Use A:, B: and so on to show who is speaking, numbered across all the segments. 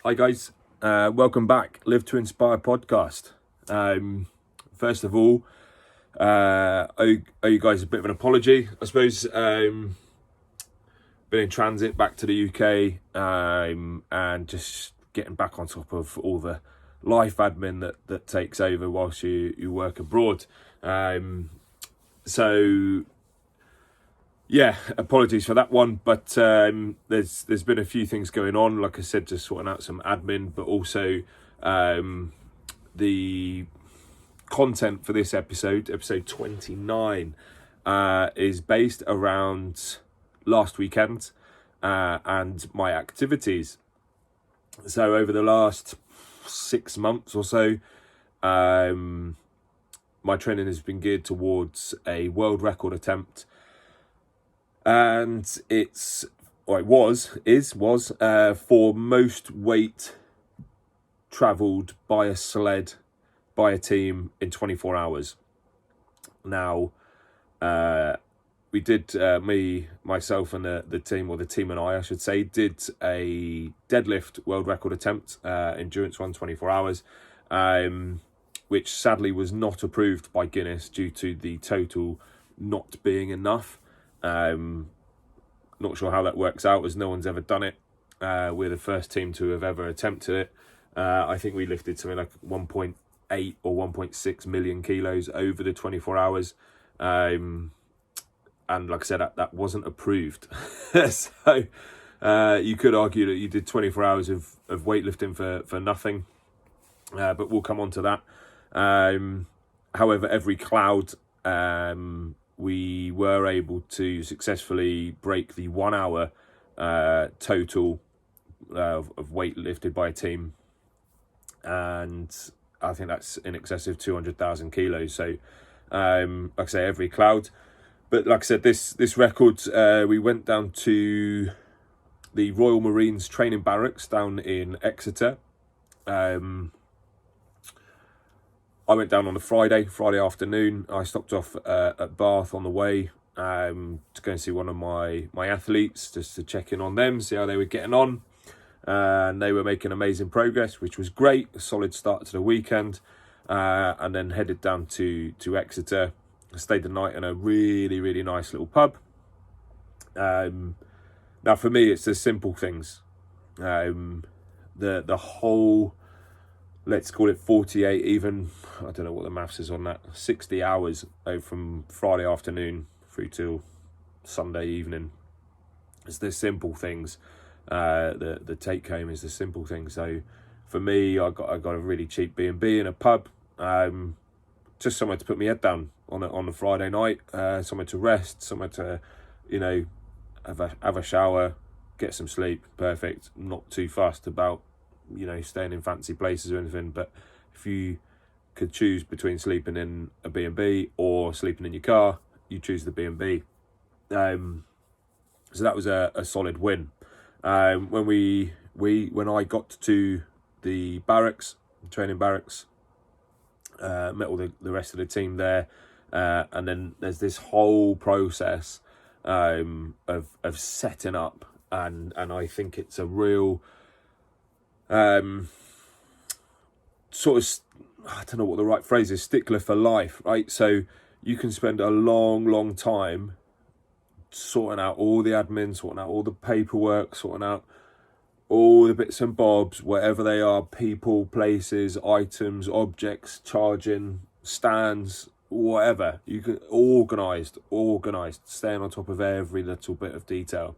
A: Hi guys, welcome back. Live to Inspire podcast. First of all, owe you guys a bit of an apology. I suppose been in transit back to the UK and just getting back on top of all the life admin that takes over whilst you work abroad. Yeah, apologies for that one, but there's been a few things going on. Like I said, just sorting out some admin, but also the content for this episode 29, is based around last weekend and my activities. So over the last 6 months or so, my training has been geared towards a world record attempt. And was for most weight travelled by a sled, by a team in 24 hours. Now, we did, myself and the team, or the team and I should say, did a deadlift world record attempt, endurance run 24 hours, which sadly was not approved by Guinness due to the total not being enough. Not sure how that works out, as no one's ever done it. We're the first team to have ever attempted it. I think we lifted something like 1.8 or 1.6 million kilos over the 24 hours. And like I said, that wasn't approved. So you could argue that you did 24 hours of weightlifting for nothing. But we'll come on to that. However, every cloud, we were able to successfully break the 1 hour total of weight lifted by a team, and I think that's in excess of 200,000 kilos. So like I say, every cloud. But like I said, this record, we went down to the Royal Marines training barracks down in Exeter. I went down on a Friday afternoon. I stopped off at Bath on the way to go and see one of my athletes, just to check in on them, see how they were getting on. And they were making amazing progress, which was great. A solid start to the weekend. And then headed down to Exeter. I stayed the night in a really, really nice little pub. Now, for me, it's the simple things. The whole, let's call it 48, even, I don't know what the maths is on that, 60 hours from Friday afternoon through till Sunday evening. It's the simple things. The take home is the simple things. So for me, I got a really cheap B&B in a pub, just somewhere to put my head down on a Friday night, somewhere to rest, somewhere to, have a shower, get some sleep. Perfect. Not too fussed about staying in fancy places or anything, but if you could choose between sleeping in a B&B or sleeping in your car, you choose the B&B. So that was a solid win. When I got to the barracks, training barracks, met all the rest of the team there, and then there's this whole process of setting up, and I think it's a real sort of, I don't know what the right phrase is, stickler for life, right? So you can spend a long time sorting out all the admin, sorting out all the paperwork, sorting out all the bits and bobs, whatever they are, people, places, items, objects, charging, stands, whatever. You can organised, staying on top of every little bit of detail.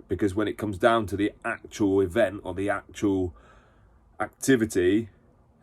A: Because when it comes down to the actual event or the actual activity,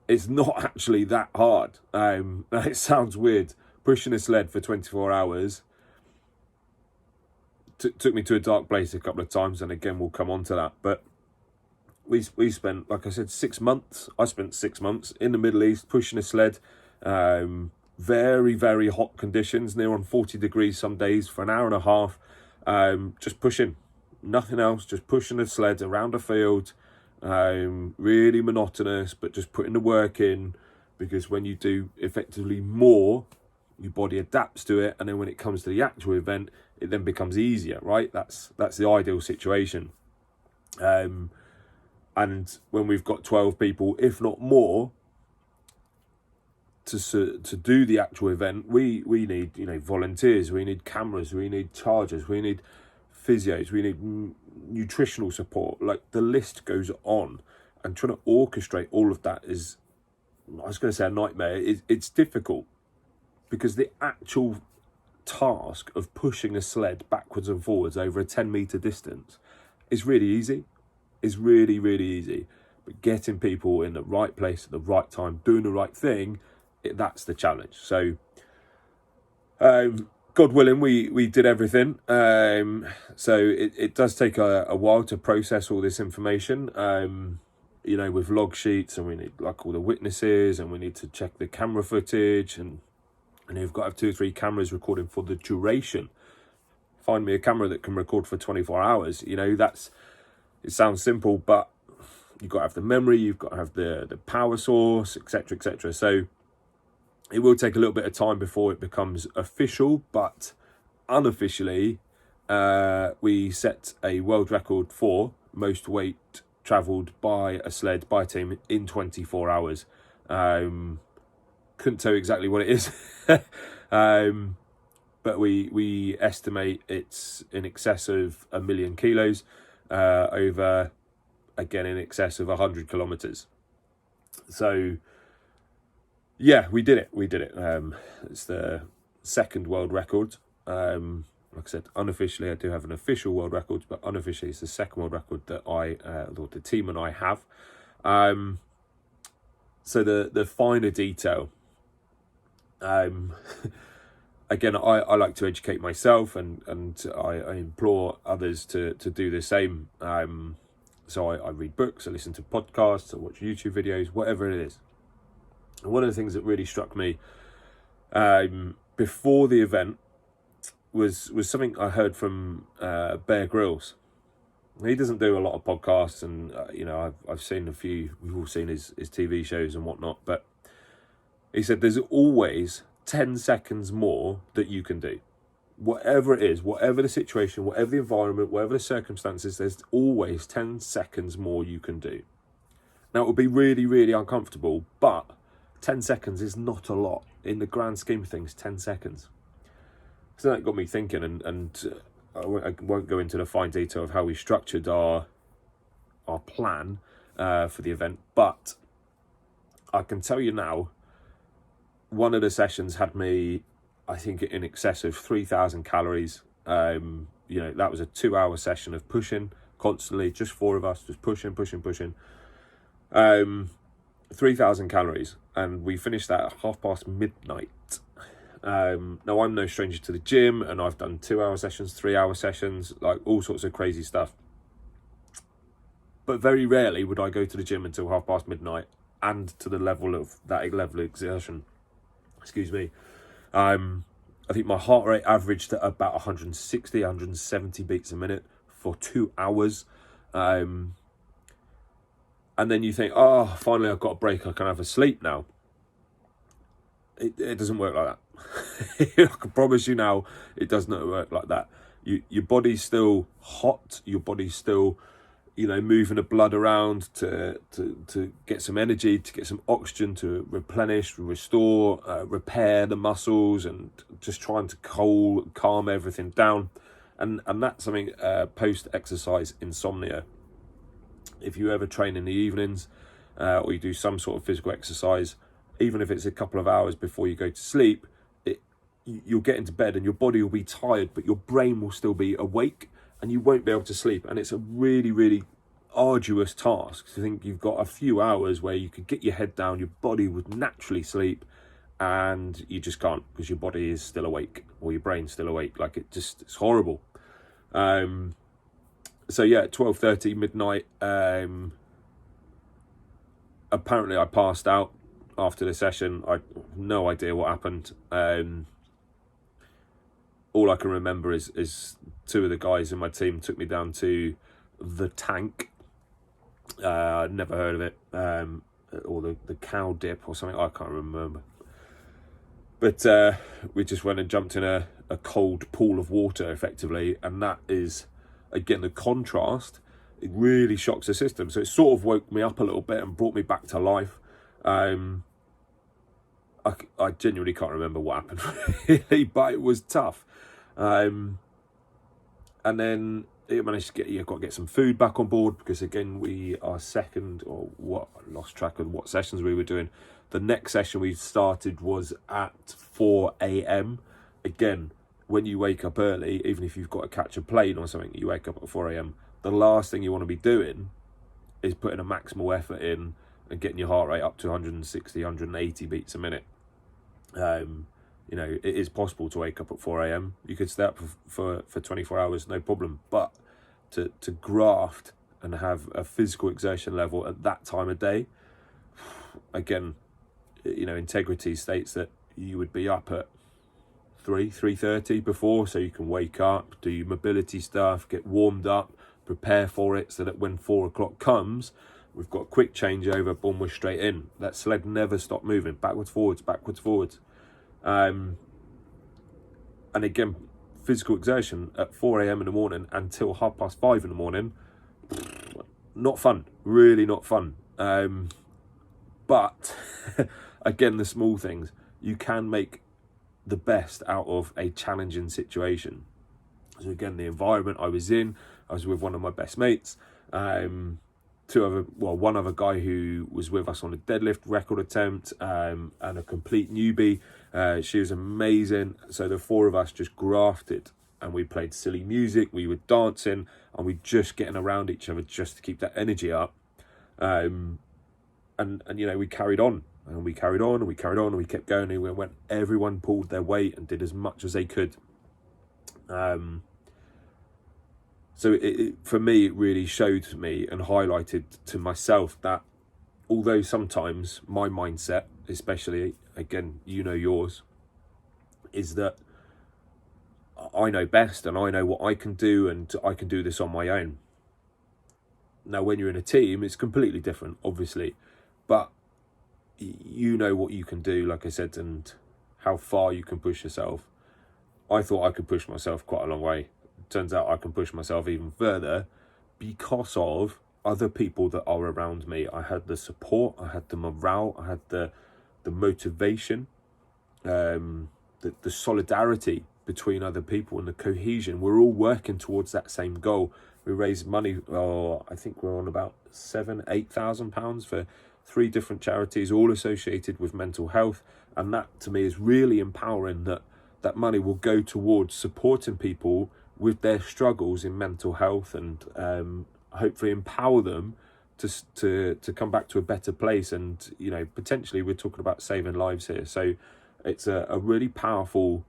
A: it's not actually that hard. It sounds weird. Pushing a sled for 24 hours took me to a dark place a couple of times, and again, we'll come on to that. But we spent, like I said, 6 months. I spent 6 months in the Middle East pushing a sled. Very, very hot conditions, near on 40 degrees some days, for an hour and a half. Just pushing. Nothing else, just pushing a sled around a field, really monotonous, but just putting the work in, because when you do effectively more, your body adapts to it, and then when it comes to the actual event, it then becomes easier, right? That's the ideal situation. And when we've got 12 people, if not more, to do the actual event, we need, you know, volunteers, we need cameras, we need chargers, we need physios, we need nutritional support. Like, the list goes on, and trying to orchestrate all of that is, I was going to say a nightmare. It's difficult, because the actual task of pushing a sled backwards and forwards over a 10-meter distance is really easy. It's really, really easy. But getting people in the right place at the right time, doing the right thing, that's the challenge. So, God willing, we did everything. So it does take a while to process all this information. You know, with log sheets, and we need like all the witnesses, and we need to check the camera footage, and you've got to have 2 or 3 cameras recording for the duration. Find me a camera that can record for 24 hours. You know, it sounds simple, but you've got to have the memory, you've got to have the power source, etc., etc. So it will take a little bit of time before it becomes official, but unofficially, we set a world record for most weight travelled by a sled, by a team, in 24 hours. Couldn't tell you exactly what it is, but we estimate it's in excess of 1 million kilos, over, again, in excess of 100 kilometers. So yeah, we did it. It's the second world record. Like I said, unofficially I do have an official world record, but unofficially it's the second world record that the team and I have. So the finer detail, again, I like to educate myself, and I implore others to do the same. So I read books, I listen to podcasts, I watch YouTube videos, whatever it is. And one of the things that really struck me before the event was something I heard from Bear Grylls. He doesn't do a lot of podcasts, and you know, I've seen a few. We've all seen his TV shows and whatnot. But he said there's always 10 seconds more that you can do. Whatever it is, whatever the situation, whatever the environment, whatever the circumstances, there's always 10 seconds more you can do. Now, it will be really, really uncomfortable, but 10 seconds is not a lot. In the grand scheme of things, 10 seconds. So that got me thinking, and I won't go into the fine detail of how we structured our plan for the event, but I can tell you now, one of the sessions had me, I think, in excess of 3,000 calories. You know, that was a 2-hour session of pushing constantly, just 4 of us, just pushing. 3,000 calories, and we finished that at midnight. Now, I'm no stranger to the gym, and I've done 2-hour sessions, 3-hour sessions, like all sorts of crazy stuff. But very rarely would I go to the gym until midnight, and to the level of exertion. Excuse me. I think my heart rate averaged at about 160, 170 beats a minute for 2 hours. And then you think, oh, finally I've got a break, I can have a sleep now. It doesn't work like that. I can promise you now, it does not work like that. Your body's still hot, your body's still, you know, moving the blood around to get some energy, to get some oxygen, to replenish, restore, repair the muscles, and just trying to calm everything down. And that's something, post-exercise insomnia. If you ever train in the evenings, or you do some sort of physical exercise, even if it's a couple of hours before you go to sleep, you'll get into bed and your body will be tired, but your brain will still be awake, and you won't be able to sleep. And it's a really, really arduous task to think you've got a few hours where you could get your head down, your body would naturally sleep, and you just can't, because your body is still awake, or your brain's still awake. Like, it's horrible. So yeah, 12:30 midnight. Apparently I passed out after the session. I have no idea what happened. All I can remember is 2 of the guys in my team took me down to the Tank. Never heard of it. Or the Cow Dip or something. I can't remember. But we just went and jumped in a cold pool of water, effectively. And that is, again, the contrast it really shocks the system. So it sort of woke me up a little bit and brought me back to life. I genuinely can't remember what happened really, but it was tough. And then you managed to you've got to get some food back on board, because again, we are second, or what, I lost track of what sessions we were doing. The next session we started was at 4 a.m. Again, when you wake up early, even if you've got to catch a plane or something, you wake up at 4 a.m. The last thing you want to be doing is putting a maximal effort in and getting your heart rate up to 160, 180 beats a minute. You know, it is possible to wake up at 4 a.m. You could stay up for 24 hours, no problem. But to graft and have a physical exertion level at that time of day, again, you know, integrity states that you would be up at 3:30 before, so you can wake up, do your mobility stuff, get warmed up, prepare for it, so that when 4 o'clock comes, we've got a quick changeover, boom, we're straight in. That sled never stopped moving, backwards, forwards, backwards, forwards. And again, physical exertion at 4 a.m. in the morning until 5:30 in the morning, not fun, really not fun. But again, the small things, you can make the best out of a challenging situation. So again, the environment I was in, I was with one of my best mates, one other guy who was with us on a deadlift record attempt, and a complete newbie. She was amazing. So the four of us just grafted, and we played silly music, we were dancing, and we just getting around each other just to keep that energy up. And you know, we carried on, and we carried on, and we carried on, and we kept going, and when everyone pulled their weight and did as much as they could. So for me, it really showed me and highlighted to myself that although sometimes my mindset, especially, again, you know yours, is that I know best and I know what I can do and I can do this on my own. Now, when you're in a team, it's completely different, obviously, but you know what you can do, like I said, and how far you can push yourself. I thought I could push myself quite a long way. Turns out I can push myself even further because of other people that are around me. I had the support, I had the morale, I had the motivation, the solidarity between other people, and the cohesion. We're all working towards that same goal. We raised money, I think we're on about £8,000 for 3 different charities, all associated with mental health. And that to me is really empowering, that money will go towards supporting people with their struggles in mental health, and hopefully empower them to come back to a better place. And you know, potentially we're talking about saving lives here. So it's a really powerful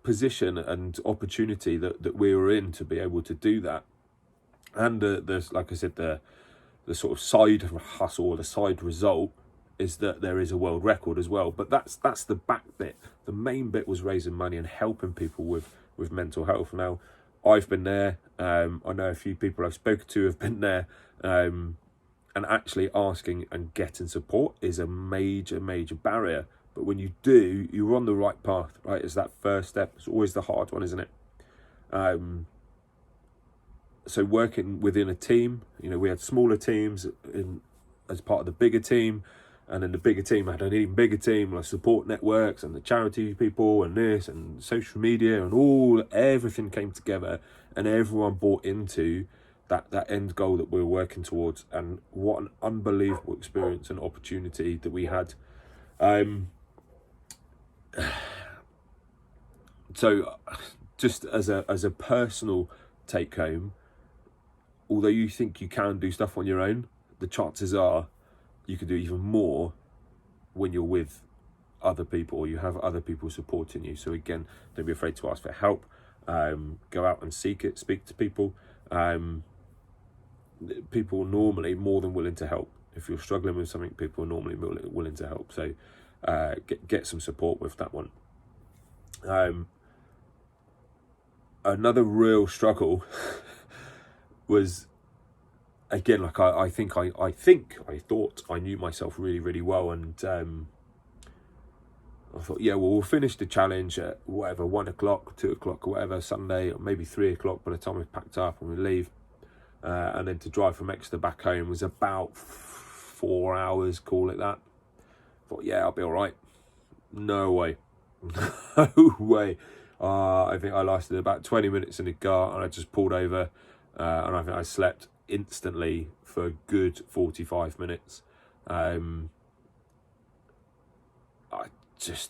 A: position and opportunity that we were in to be able to do that. And there's, like I said, the sort of side hustle, or the side result, is that there is a world record as well. But that's the back bit. The main bit was raising money and helping people with mental health. Now, I've been there. I know a few people I've spoken to have been there. And actually asking and getting support is a major barrier. But when you do, you're on the right path, right? It's that first step. It's always the hard one, isn't it? So working within a team, you know, we had smaller teams as part of the bigger team. And then the bigger team had an even bigger team, like support networks and the charity people and this and social media and everything came together, and everyone bought into that end goal that we were working towards. And what an unbelievable experience and opportunity that we had. So just as a personal take home, although you think you can do stuff on your own, the chances are you can do even more when you're with other people, or you have other people supporting you. So again, don't be afraid to ask for help. Go out and seek it, speak to people. People are normally more than willing to help. If you're struggling with something, people are normally willing to help. So get some support with that one. Another real struggle was, again, like I thought I knew myself really, really well, and I thought, yeah, well, we'll finish the challenge at whatever, 1 o'clock, 2 o'clock or whatever, Sunday, or maybe 3 o'clock by the time we've packed up and we leave. And then to drive from Exeter back home was about 4 hours, call it that. I thought, yeah, I'll be all right. No way. No way. I think I lasted about 20 minutes in the car and I just pulled over and I think I slept instantly for a good 45 minutes.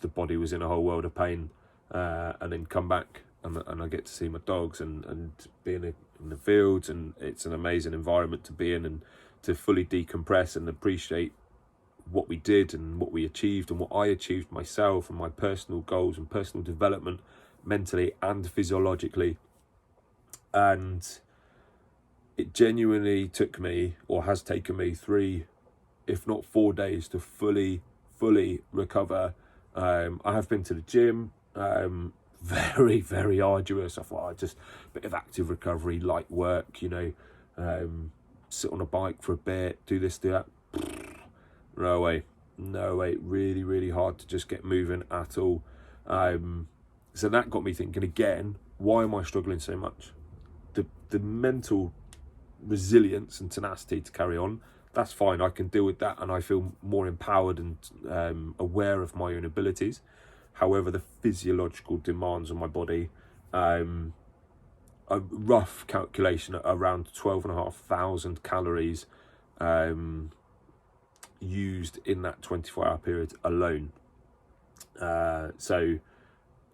A: The body was in a whole world of pain, and then come back and I get to see my dogs and be in the fields, and it's an amazing environment to be in and to fully decompress and appreciate what we did and what we achieved and what I achieved myself and my personal goals and personal development mentally and physiologically. And it genuinely took me, or has taken me, 3 if not 4 days to fully recover. I have been to the gym, very, very arduous. I thought, just a bit of active recovery, light work, sit on a bike for a bit, do this, do that. No way. Really, really hard to just get moving at all. So that got me thinking again, why am I struggling so much? The mental resilience and tenacity to carry on, that's fine. I can deal with that, and I feel more empowered and aware of my own abilities. However, the physiological demands on my body, a rough calculation, around 12,500 calories used in that 24-hour period alone. So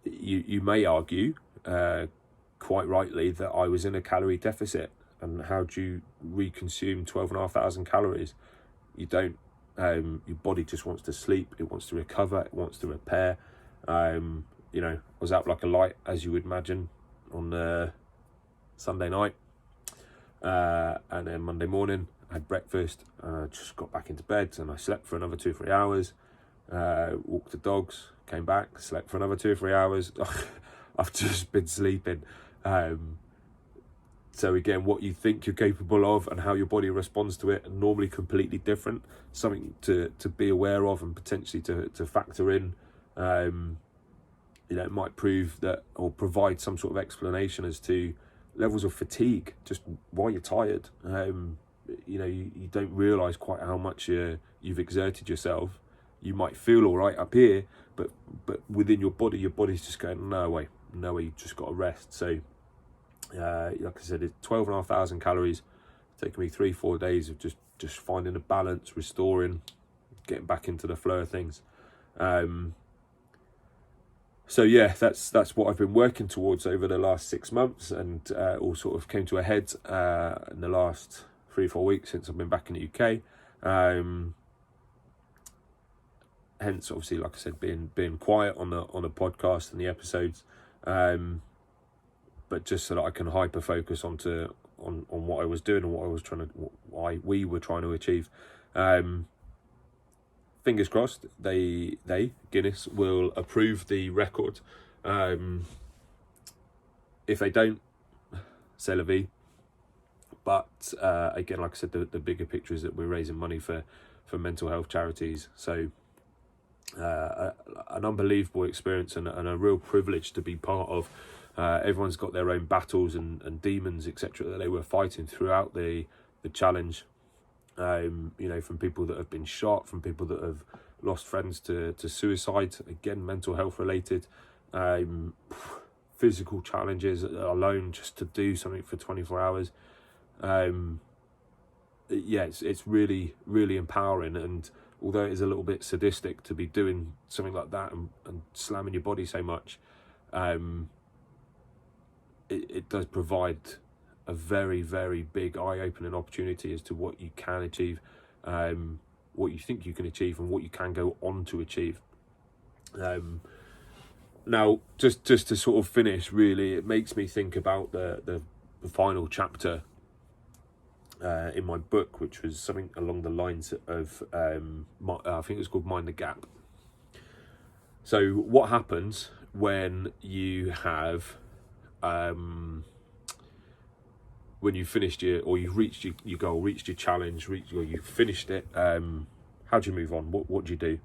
A: you may argue, quite rightly, that I was in a calorie deficit. And how do you reconsume 12,500 calories? You don't. Your body just wants to sleep. It wants to recover. It wants to repair. I was out like a light, as you would imagine, on Sunday night. And then Monday morning, I had breakfast. Just got back into bed and I slept for another 2 or 3 hours. Walked the dogs, came back, slept for another 2 or 3 hours. I've just been sleeping. So again, what you think you're capable of and how your body responds to it are normally completely different. Something to be aware of and potentially to factor in. It might prove that, or provide some sort of explanation as to levels of fatigue, just why you're tired. You don't realise quite how much you've exerted yourself. You might feel all right up here, but within your body's just going, no way, you've just got to rest. So like I said, it's 12,500 calories. It's taken me 3-4 days of just finding a balance, restoring, getting back into the flow of things. So yeah, that's what I've been working towards over the last 6 months, and all sort of came to a head in the last 3-4 weeks since I've been back in the UK. Hence, obviously, like I said, being quiet on the podcast and the episodes. But just so that I can hyper focus on what I was doing and why we were trying to achieve. Fingers crossed, Guinness will approve the record. If they don't, c'est la vie. But again, like I said, the bigger picture is that we're raising money for mental health charities. So an unbelievable experience and a real privilege to be part of. Everyone's got their own battles and demons, etc., that they were fighting throughout the challenge. From people that have been shot, from people that have lost friends to suicide, again, mental health related, physical challenges alone, just to do something for 24 hours. It's really, really empowering. And although it is a little bit sadistic to be doing something like that and slamming your body so much, it does provide a very, very big eye-opening opportunity as to what you can achieve, what you think you can achieve, and what you can go on to achieve. Now, just to sort of finish, really, it makes me think about the final chapter in my book, which was something along the lines of, I think it was called Mind the Gap. So what happens when you have... when you finished you've reached your goal, reached your challenge, you've finished it, how do you move on? What do you do?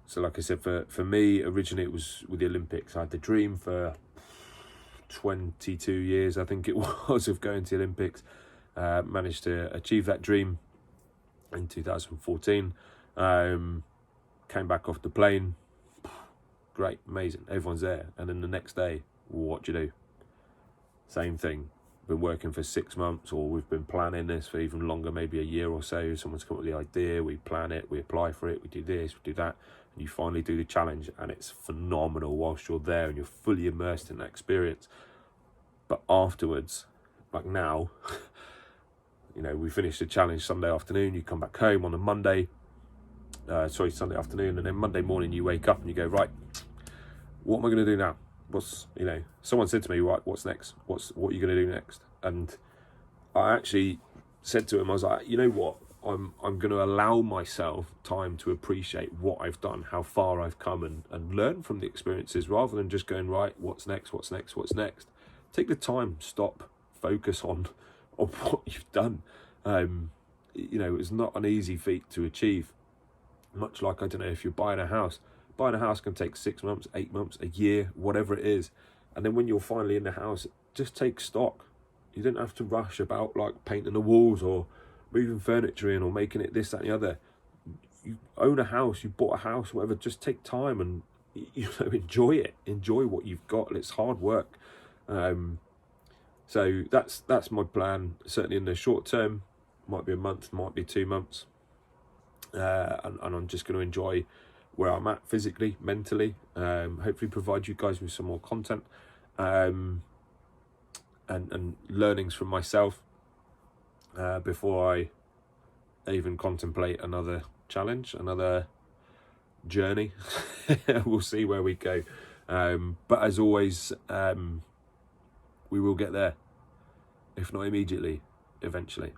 A: So like I said, for me, originally it was with the Olympics. I had the dream for 22 years, I think it was, of going to the Olympics. Managed to achieve that dream in 2014. Came back off the plane. Great, amazing, everyone's there. And then the next day, what do you do? Same thing. Been working for 6 months, or we've been planning this for even longer, maybe a year or so. Someone's come up with the idea, we plan it, we apply for it, we do this, we do that, and you finally do the challenge, and it's phenomenal whilst you're there and you're fully immersed in that experience. But afterwards, like now, you know, we finish the challenge Sunday afternoon, you come back home on a Monday, Sunday afternoon, and then Monday morning you wake up and you go, right, what am I going to do now? Someone said to me, right, what's next? What are you going to do next? And I actually said to him, I was like, you know what? I'm going to allow myself time to appreciate what I've done, how far I've come, and learn from the experiences, rather than just going, right, what's next? Take the time, stop, focus on what you've done. It's not an easy feat to achieve. Much like, I don't know, if you're buying a house. Buying a house can take 6 months, 8 months, a year, whatever it is. And then when you're finally in the house, just take stock. You don't have to rush about like painting the walls or moving furniture in or making it this, that, and the other. You own a house, you bought a house, whatever, just take time and, enjoy it. Enjoy what you've got. It's hard work. So that's my plan, certainly in the short term. Might be a month, might be 2 months. And I'm just going to enjoy where I'm at physically, mentally, hopefully provide you guys with some more content, and learnings from myself before I even contemplate another challenge, another journey. We'll see where we go. But as always, we will get there, if not immediately, eventually.